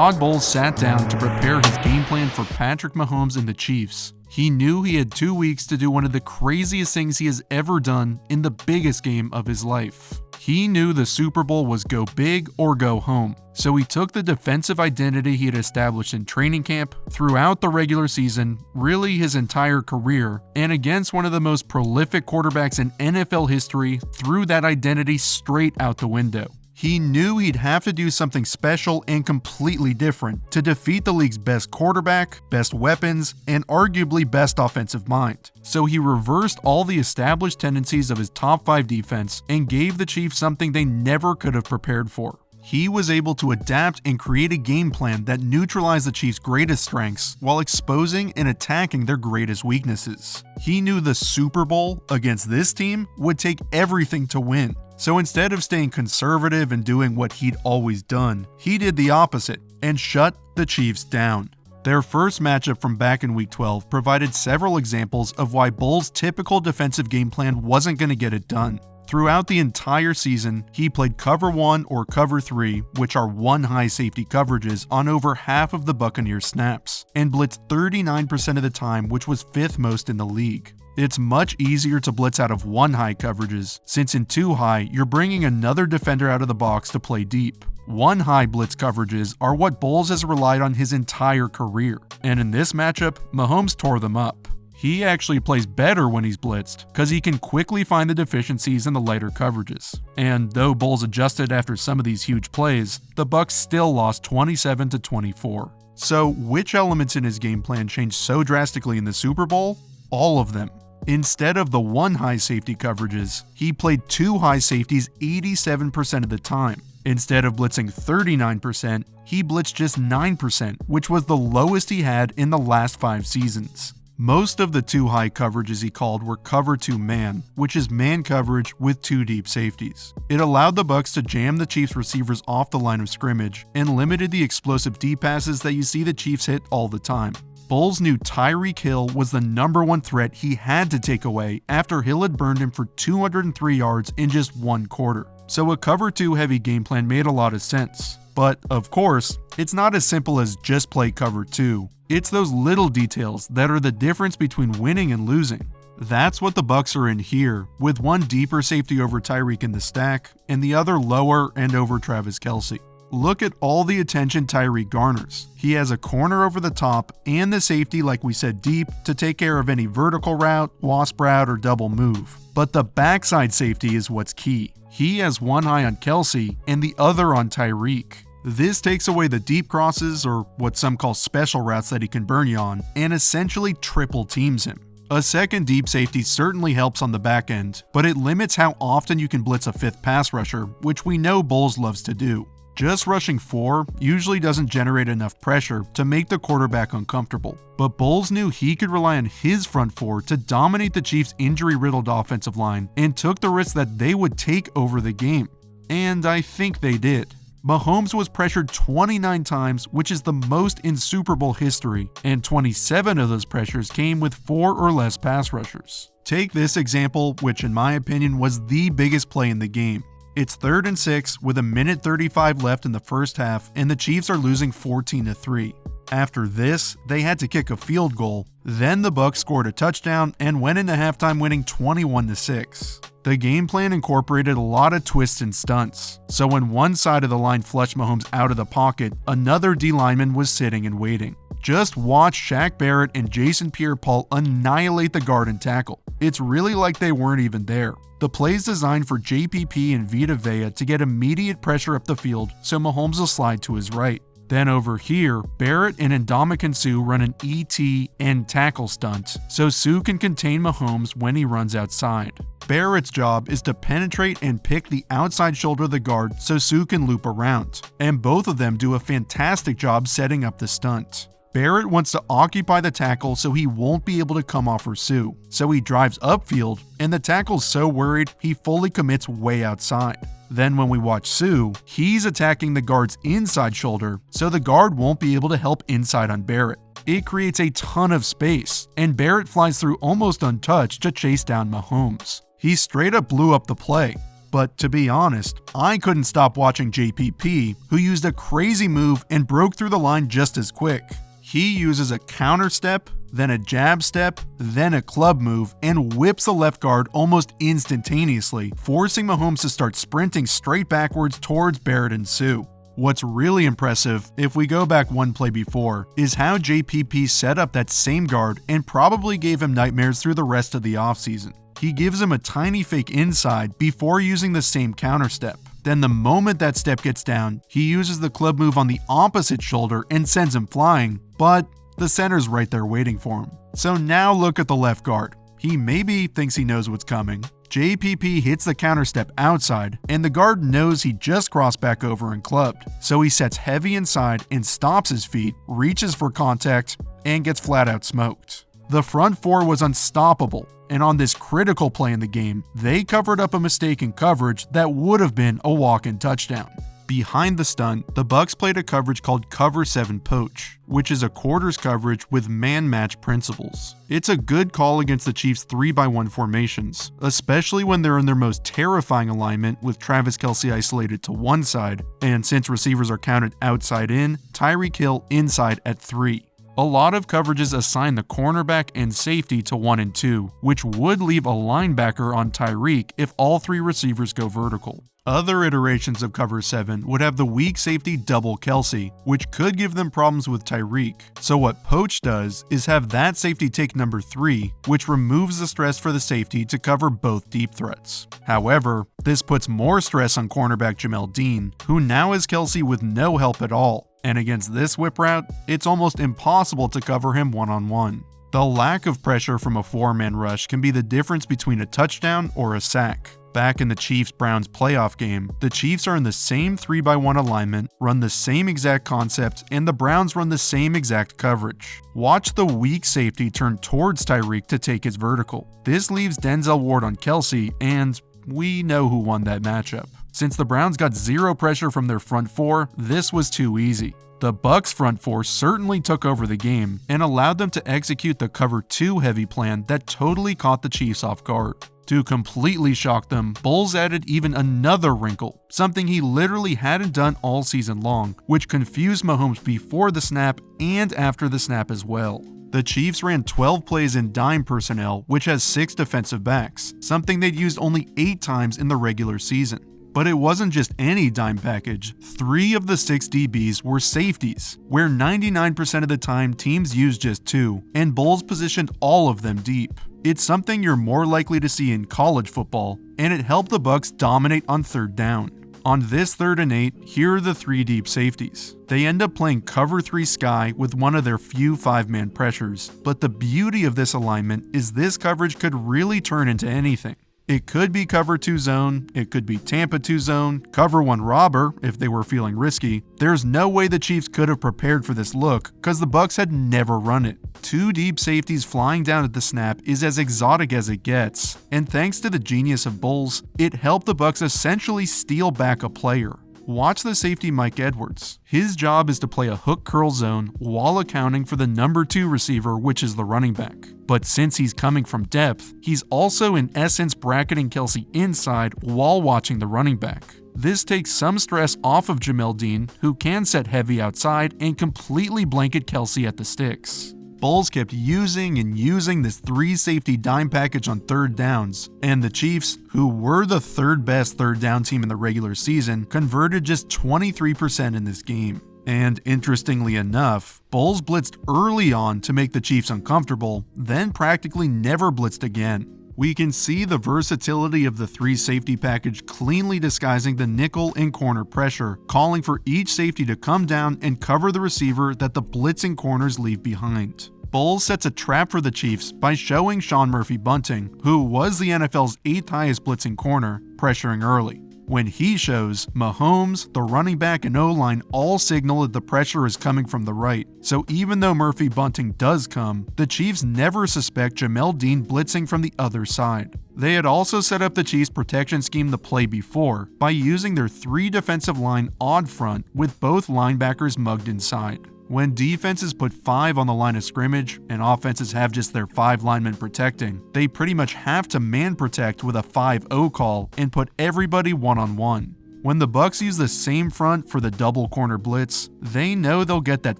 Todd Bowles sat down to prepare his game plan for Patrick Mahomes and the Chiefs. He knew he had 2 weeks to do one of the craziest things he has ever done in the biggest game of his life. He knew the Super Bowl was go big or go home, so he took the defensive identity he had established in training camp, throughout the regular season, really his entire career, and against one of the most prolific quarterbacks in NFL history, threw that identity straight out the window. He knew he'd have to do something special and completely different to defeat the league's best quarterback, best weapons, and arguably best offensive mind. So he reversed all the established tendencies of his top 5 defense and gave the Chiefs something they never could have prepared for. He was able to adapt and create a game plan that neutralized the Chiefs' greatest strengths while exposing and attacking their greatest weaknesses. He knew the Super Bowl against this team would take everything to win. So instead of staying conservative and doing what he'd always done, he did the opposite and shut the Chiefs down. Their first matchup from back in Week 12 provided several examples of why Bowles' typical defensive game plan wasn't going to get it done. Throughout the entire season, he played cover 1 or cover 3, which are 1 high safety coverages, on over half of the Buccaneers' snaps, and blitzed 39% of the time, which was 5th most in the league. It's much easier to blitz out of 1 high coverages, since in 2 high, you're bringing another defender out of the box to play deep. 1 high blitz coverages are what Bowles has relied on his entire career, and in this matchup, Mahomes tore them up. He actually plays better when he's blitzed, because he can quickly find the deficiencies in the lighter coverages. And though Bowles adjusted after some of these huge plays, the Bucs still lost 27-24. So which elements in his game plan changed so drastically in the Super Bowl? All of them. Instead of the 1 high safety coverages, he played 2 high safeties 87% of the time. Instead of blitzing 39%, he blitzed just 9%, which was the lowest he had in the last 5 seasons. Most of the 2 high coverages he called were cover 2 man, which is man coverage with 2 deep safeties. It allowed the Bucs to jam the Chiefs receivers off the line of scrimmage and limited the explosive deep passes that you see the Chiefs hit all the time. Bowles knew Tyreek Hill was the number 1 threat he had to take away after Hill had burned him for 203 yards in just 1 quarter. So a cover 2 heavy game plan made a lot of sense. But, of course, it's not as simple as just play cover 2. It's those little details that are the difference between winning and losing. That's what the Bucs are in here, with 1 deeper safety over Tyreek in the stack, and the other lower and over Travis Kelce. Look at all the attention Tyreek garners. He has a corner over the top and the safety, like we said, deep to take care of any vertical route, wasp route, or double move. But the backside safety is what's key. He has 1 high on Kelce and the other on Tyreek. This takes away the deep crosses, or what some call special routes that he can burn you on, and essentially triple teams him. A second deep safety certainly helps on the back end, but it limits how often you can blitz a 5th pass rusher, which we know Bowles loves to do. Just rushing 4 usually doesn't generate enough pressure to make the quarterback uncomfortable, but Bowles knew he could rely on his front 4 to dominate the Chiefs' injury-riddled offensive line and took the risk that they would take over the game. And I think they did. Mahomes was pressured 29 times, which is the most in Super Bowl history, and 27 of those pressures came with 4 or less pass rushers. Take this example, which in my opinion was the biggest play in the game. It's 3rd and 6 with 1:35 left in the first half, and the Chiefs are losing 14-3. After this, they had to kick a field goal. Then the Bucs scored a touchdown and went into halftime winning 21-6. The game plan incorporated a lot of twists and stunts. So when one side of the line flushed Mahomes out of the pocket, another D lineman was sitting and waiting. Just watch Shaq Barrett and Jason Pierre-Paul annihilate the guard and tackle. It's really like they weren't even there. The play's designed for JPP and Vita Vea to get immediate pressure up the field, so Mahomes will slide to his right. Then over here, Barrett and Ndamukong Suh run an ET and tackle stunt, so Suh can contain Mahomes when he runs outside. Barrett's job is to penetrate and pick the outside shoulder of the guard so Suh can loop around, and both of them do a fantastic job setting up the stunt. Barrett wants to occupy the tackle so he won't be able to come off for Suh, so he drives upfield, and the tackle's so worried he fully commits way outside. Then when we watch Suh, he's attacking the guard's inside shoulder, so the guard won't be able to help inside on Barrett. It creates a ton of space, and Barrett flies through almost untouched to chase down Mahomes. He straight up blew up the play. But to be honest, I couldn't stop watching JPP, who used a crazy move and broke through the line just as quick. He uses a counter step, then a jab step, then a club move, and whips the left guard almost instantaneously, forcing Mahomes to start sprinting straight backwards towards Barrett and Sue. What's really impressive, if we go back one play before, is how JPP set up that same guard and probably gave him nightmares through the rest of the offseason. He gives him a tiny fake inside before using the same counter step. Then the moment that step gets down, he uses the club move on the opposite shoulder and sends him flying, but the center's right there waiting for him. So now look at the left guard. He maybe thinks he knows what's coming. JPP hits the counter step outside, and the guard knows he just crossed back over and clubbed. So he sets heavy inside and stops his feet, reaches for contact, and gets flat out smoked. The front four was unstoppable, and on this critical play in the game, they covered up a mistake in coverage that would have been a walk-in touchdown. Behind the stunt, the Bucs played a coverage called Cover 7 Poach, which is a quarters coverage with man-match principles. It's a good call against the Chiefs' 3-by-1 formations, especially when they're in their most terrifying alignment with Travis Kelce isolated to one side, and since receivers are counted outside in, Tyreek Hill inside at 3. A lot of coverages assign the cornerback and safety to 1 and 2, which would leave a linebacker on Tyreek if all 3 receivers go vertical. Other iterations of Cover 7 would have the weak safety double Kelce, which could give them problems with Tyreek. So what Poach does is have that safety take number 3, which removes the stress for the safety to cover both deep threats. However, this puts more stress on cornerback Jamel Dean, who now has Kelce with no help at all. And against this whip route, it's almost impossible to cover him one-on-one. The lack of pressure from a 4-man rush can be the difference between a touchdown or a sack. Back in the Chiefs-Browns playoff game, the Chiefs are in the same 3-by-1 alignment, run the same exact concept, and the Browns run the same exact coverage. Watch the weak safety turn towards Tyreek to take his vertical. This leaves Denzel Ward on Kelce, and we know who won that matchup. Since the Browns got zero pressure from their front four, this was too easy. The Bucs front four certainly took over the game and allowed them to execute the cover 2 heavy plan that totally caught the Chiefs off guard. To completely shock them, Bowles added even another wrinkle, something he literally hadn't done all season long, which confused Mahomes before the snap and after the snap as well. The Chiefs ran 12 plays in dime personnel, which has 6 defensive backs, something they'd used only 8 times in the regular season. But it wasn't just any dime package. 3 of the 6 DBs were safeties, where 99% of the time teams used just 2, and Bowles positioned all of them deep. It's something you're more likely to see in college football, and it helped the Bucs dominate on 3rd down. On this 3rd and 8, here are the 3 deep safeties. They end up playing cover 3 sky with one of their few 5-man pressures, but the beauty of this alignment is this coverage could really turn into anything. It could be cover 2 zone, it could be Tampa 2 zone, cover 1 robber if they were feeling risky. There's no way the Chiefs could have prepared for this look because the Bucs had never run it. 2 deep safeties flying down at the snap is as exotic as it gets, and thanks to the genius of Bowles, it helped the Bucs essentially steal back a player. Watch the safety Mike Edwards. His job is to play a hook curl zone while accounting for the number 2 receiver, which is the running back. But since he's coming from depth, he's also in essence bracketing Kelce inside while watching the running back. This takes some stress off of Jamel Dean, who can set heavy outside and completely blanket Kelce at the sticks. Bowles kept using and using this 3 safety dime package on 3rd downs, and the Chiefs, who were the 3rd best 3rd down team in the regular season, converted just 23% in this game. And interestingly enough, Bowles blitzed early on to make the Chiefs uncomfortable, then practically never blitzed again. We can see the versatility of the 3 safety package cleanly disguising the nickel and corner pressure, calling for each safety to come down and cover the receiver that the blitzing corners leave behind. Bowles sets a trap for the Chiefs by showing Sean Murphy-Bunting, who was the NFL's 8th highest blitzing corner, pressuring early. When he shows, Mahomes, the running back, and O-line all signal that the pressure is coming from the right. So even though Murphy-Bunting does come, the Chiefs never suspect Jamel Dean blitzing from the other side. They had also set up the Chiefs' protection scheme the play before by using their 3 defensive line odd front with both linebackers mugged inside. When defenses put 5 on the line of scrimmage and offenses have just their 5 linemen protecting, they pretty much have to man protect with a 5-0 call and put everybody one-on-one. When the Bucs use the same front for the double corner blitz, they know they'll get that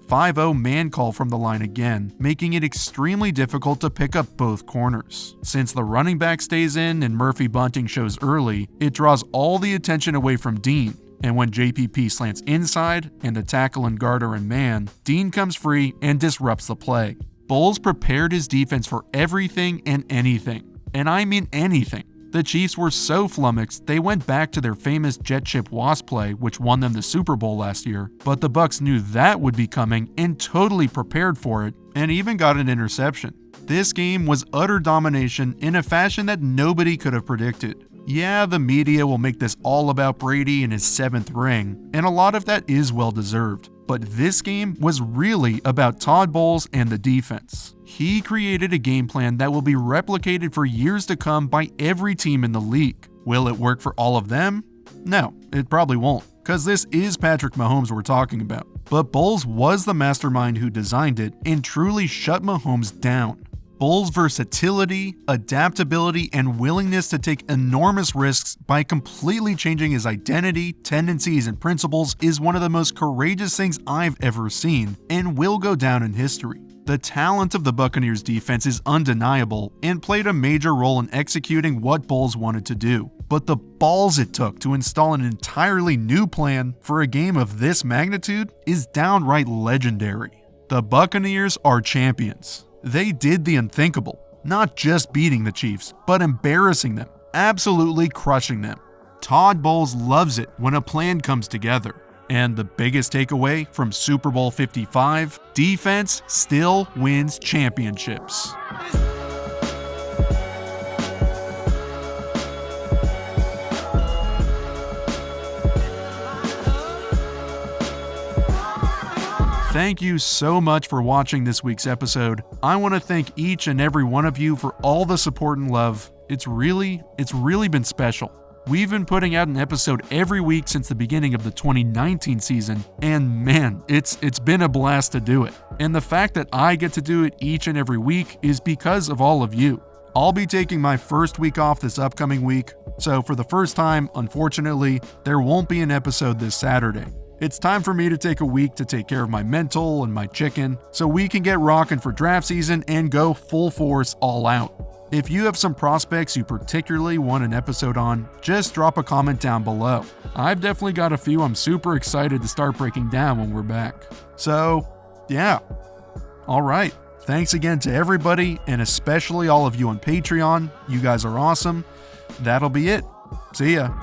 5-0 man call from the line again, making it extremely difficult to pick up both corners. Since the running back stays in and Murphy bunting shows early, it draws all the attention away from Dean. And when JPP slants inside and the tackle and guard are in man, Dean comes free and disrupts the play. Bowles prepared his defense for everything and anything. And I mean anything. The Chiefs were so flummoxed, they went back to their famous jet ship wasp play, which won them the Super Bowl last year, but the Bucs knew that would be coming and totally prepared for it, and even got an interception. This game was utter domination in a fashion that nobody could have predicted. Yeah, the media will make this all about Brady and his 7th ring, and a lot of that is well deserved. But this game was really about Todd Bowles and the defense. He created a game plan that will be replicated for years to come by every team in the league. Will it work for all of them? No, it probably won't, because this is Patrick Mahomes we're talking about. But Bowles was the mastermind who designed it and truly shut Mahomes down. Bowles' versatility, adaptability, and willingness to take enormous risks by completely changing his identity, tendencies, and principles is one of the most courageous things I've ever seen, and will go down in history. The talent of the Buccaneers defense is undeniable and played a major role in executing what Bowles wanted to do. But the balls it took to install an entirely new plan for a game of this magnitude is downright legendary. The Buccaneers are champions. They did the unthinkable, not just beating the Chiefs, but embarrassing them, absolutely crushing them. Todd Bowles loves it when a plan comes together. And the biggest takeaway from Super Bowl 55, defense still wins championships. Thank you so much for watching this week's episode. I want to thank each and every one of you for all the support and love. It's really been special. We've been putting out an episode every week since the beginning of the 2019 season, and man, it's been a blast to do it. And the fact that I get to do it each and every week is because of all of you. I'll be taking my first week off this upcoming week, so for the first time, unfortunately, there won't be an episode this Saturday. It's time for me to take a week to take care of my mental and my chicken, so we can get rocking for draft season and go full force all out. If you have some prospects you particularly want an episode on, just drop a comment down below. I've definitely got a few I'm super excited to start breaking down when we're back. So, yeah. Alright, thanks again to everybody, and especially all of you on Patreon. You guys are awesome. That'll be it. See ya.